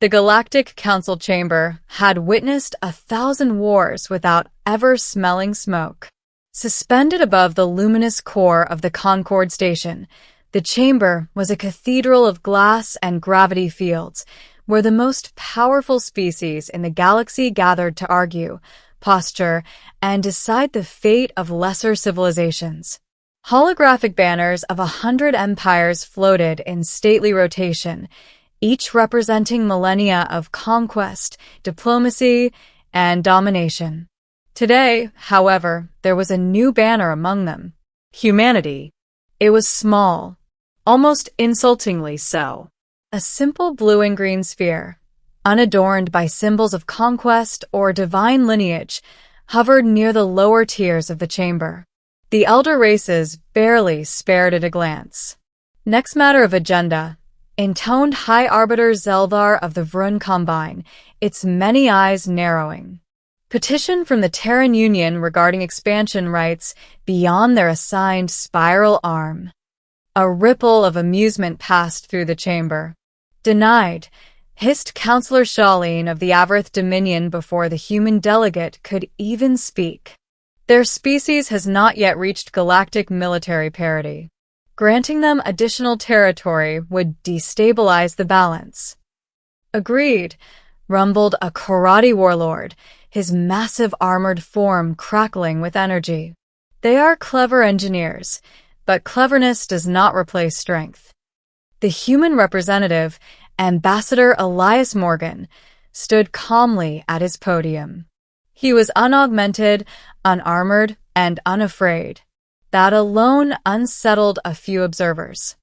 The Galactic Council chamber had witnessed 1,000 wars without ever smelling smoke. Suspended above the luminous core of the Concorde station, the chamber was a cathedral of glass and gravity fields, where the most powerful species in the galaxy gathered to argue, posture, and decide the fate of lesser civilizations. Holographic banners of 100 empires floated in stately rotation, each representing millennia of conquest, diplomacy, and domination. Today, however, there was a new banner among them: humanity. It was small, almost insultingly so. A simple blue and green sphere, unadorned by symbols of conquest or divine lineage, hovered near the lower tiers of the chamber. The elder races barely spared it a glance. Next matter of agenda, intoned High Arbiter Zeldar of the Vrun Combine, its many eyes narrowing. Petition from the Terran Union regarding expansion rights beyond their assigned spiral arm. A ripple of amusement passed through the chamber. Denied, hissed Councillor Shaleen of the Averth Dominion before the human delegate could even speak. Their species has not yet reached galactic military parity. Granting them additional territory would destabilize the balance. Agreed, rumbled a karate warlord, his massive armored form crackling with energy. They are clever engineers, but cleverness does not replace strength. The human representative, Ambassador Elias Morgan, stood calmly at his podium. He was unaugmented, unarmored, and unafraid. That alone unsettled a few observers.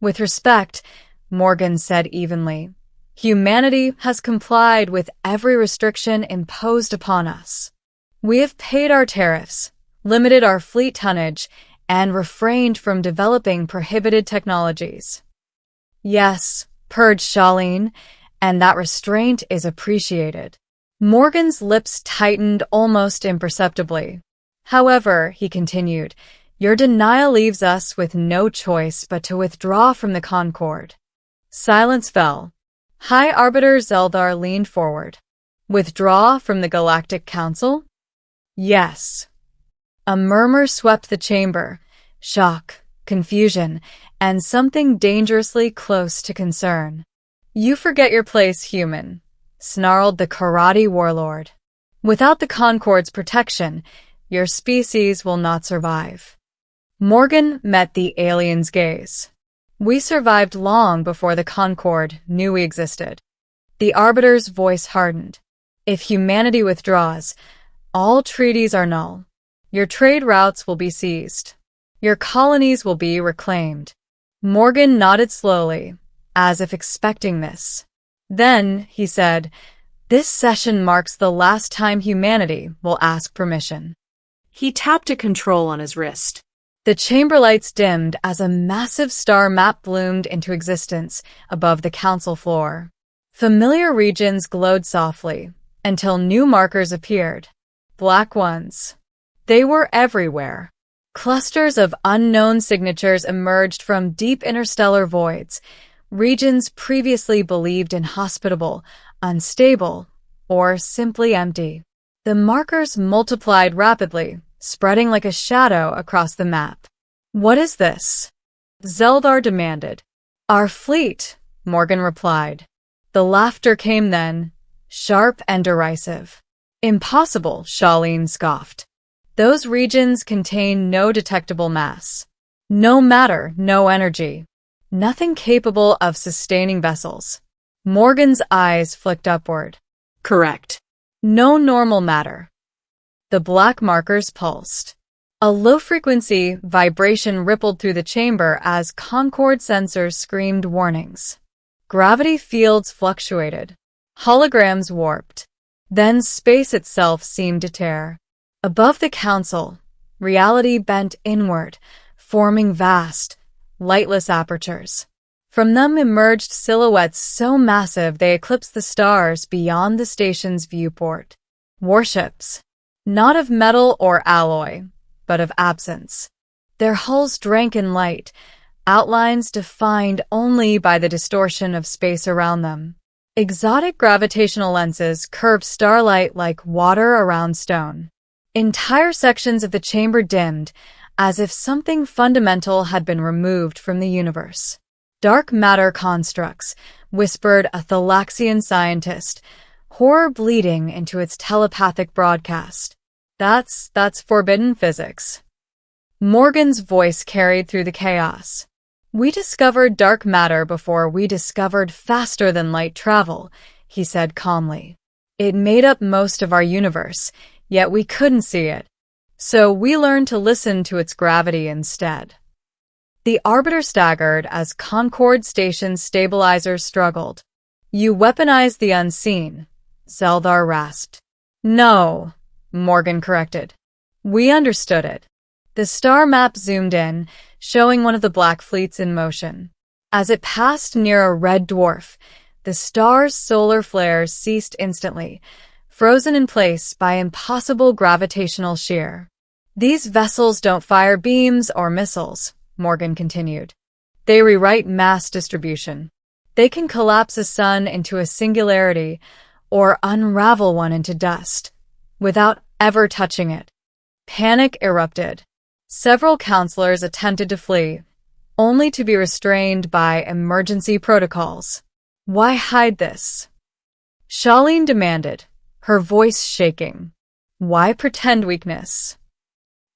With respect, Morgan said evenly, humanity has complied with every restriction imposed upon us. We have paid our tariffs, limited our fleet tonnage, and refrained from developing prohibited technologies. Yes, purged Shaleen, and that restraint is appreciated. Morgan's lips tightened almost imperceptibly. However, he continued, your denial leaves us with no choice but to withdraw from the Concorde. Silence fell. High Arbiter Zeldar leaned forward. Withdraw from the Galactic Council? Yes. A murmur swept the chamber. Shock, confusion, and something dangerously close to concern. You forget your place, human, snarled the karate warlord. Without the Concorde's protection, your species will not survive. Morgan met the alien's gaze. We survived long before the Concorde knew we existed. The Arbiter's voice hardened. If humanity withdraws, all treaties are null. Your trade routes will be seized. Your colonies will be reclaimed. Morgan nodded slowly, as if expecting this. Then, he said, this session marks the last time humanity will ask permission. He tapped a control on his wrist. The chamber lights dimmed as a massive star map bloomed into existence above the council floor. Familiar regions glowed softly, until new markers appeared. Black ones. They were everywhere. Clusters of unknown signatures emerged from deep interstellar voids, regions previously believed inhospitable, unstable, or simply empty. The markers multiplied rapidly, spreading like a shadow across the map. What is this? Zeldar demanded. Our fleet, Morgan replied. The laughter came then, sharp and derisive. Impossible, Shaleen scoffed. Those regions contain no detectable mass. No matter, no energy. Nothing capable of sustaining vessels. Morgan's eyes flicked upward. Correct. No normal matter. The black markers pulsed. A low-frequency vibration rippled through the chamber as Concorde sensors screamed warnings. Gravity fields fluctuated. Holograms warped. Then space itself seemed to tear. Above the council, reality bent inward, forming vast, lightless apertures. From them emerged silhouettes so massive they eclipsed the stars beyond the station's viewport. Warships. Not of metal or alloy, but of absence. Their hulls drank in light, outlines defined only by the distortion of space around them. Exotic gravitational lenses curved starlight like water around stone. Entire sections of the chamber dimmed, as if something fundamental had been removed from the universe. Dark matter constructs, whispered a Thalaxian scientist, horror bleeding into its telepathic broadcast. That's forbidden physics. Morgan's voice carried through the chaos. We discovered dark matter before we discovered faster-than-light travel, he said calmly. It made up most of our universe, yet we couldn't see it. So we learned to listen to its gravity instead. The Arbiter staggered as Concord Station's stabilizers struggled. You weaponized the unseen, Zeldar rasped. No, Morgan corrected. We understood it. The star map zoomed in, showing one of the black fleets in motion. As it passed near a red dwarf, the star's solar flares ceased instantly, frozen in place by impossible gravitational shear. These vessels don't fire beams or missiles, Morgan continued. They rewrite mass distribution. They can collapse a sun into a singularity or unravel one into dust, without ever touching it. Panic erupted. Several counselors attempted to flee, only to be restrained by emergency protocols. Why hide this? Shaleen demanded, her voice shaking. Why pretend weakness?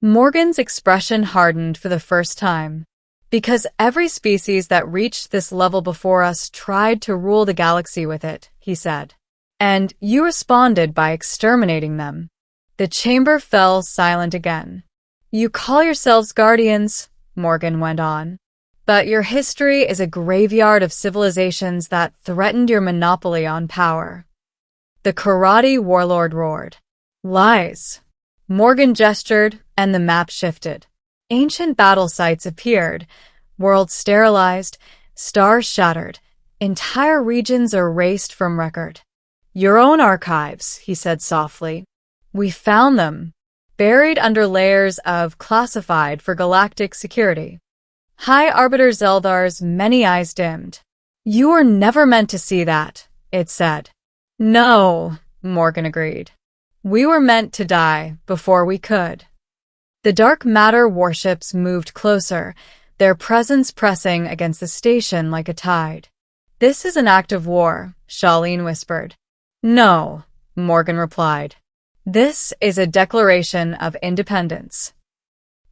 Morgan's expression hardened for the first time. Because every species that reached this level before us tried to rule the galaxy with it, he said. And you responded by exterminating them. The chamber fell silent again. You call yourselves guardians, Morgan went on, but your history is a graveyard of civilizations that threatened your monopoly on power. The karate warlord roared. Lies. Morgan gestured, and the map shifted. Ancient battle sites appeared, worlds sterilized, stars shattered, entire regions erased from record. Your own archives, he said softly. We found them. Buried under layers of classified for galactic security. High Arbiter Zeldar's many eyes dimmed. You were never meant to see that, it said. No, Morgan agreed. We were meant to die before we could. The dark matter warships moved closer, their presence pressing against the station like a tide. This is an act of war, Shaleen whispered. No, Morgan replied. This is a declaration of independence.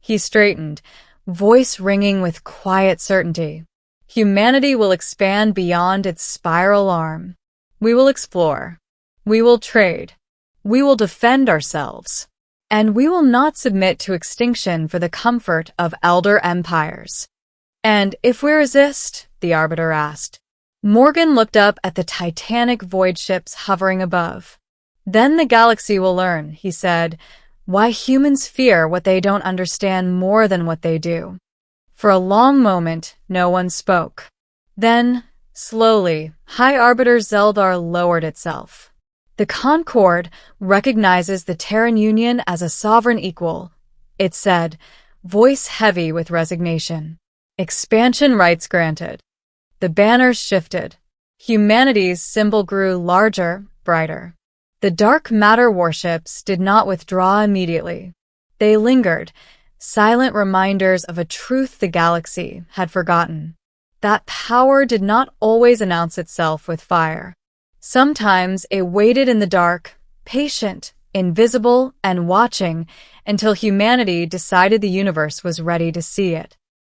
He straightened, voice ringing with quiet certainty. Humanity will expand beyond its spiral arm. We will explore. We will trade. We will defend ourselves. And we will not submit to extinction for the comfort of elder empires. And if we resist, the Arbiter asked. Morgan looked up at the titanic void ships hovering above. Then the galaxy will learn, he said, why humans fear what they don't understand more than what they do. For a long moment, no one spoke. Then, slowly, High Arbiter Zeldar lowered itself. The Concord recognizes the Terran Union as a sovereign equal, it said, voice heavy with resignation. Expansion rights granted. The banners shifted. Humanity's symbol grew larger, brighter. The dark matter warships did not withdraw immediately. They lingered, silent reminders of a truth the galaxy had forgotten. That power did not always announce itself with fire. Sometimes it waited in the dark, patient, invisible, and watching until humanity decided the universe was ready to see it.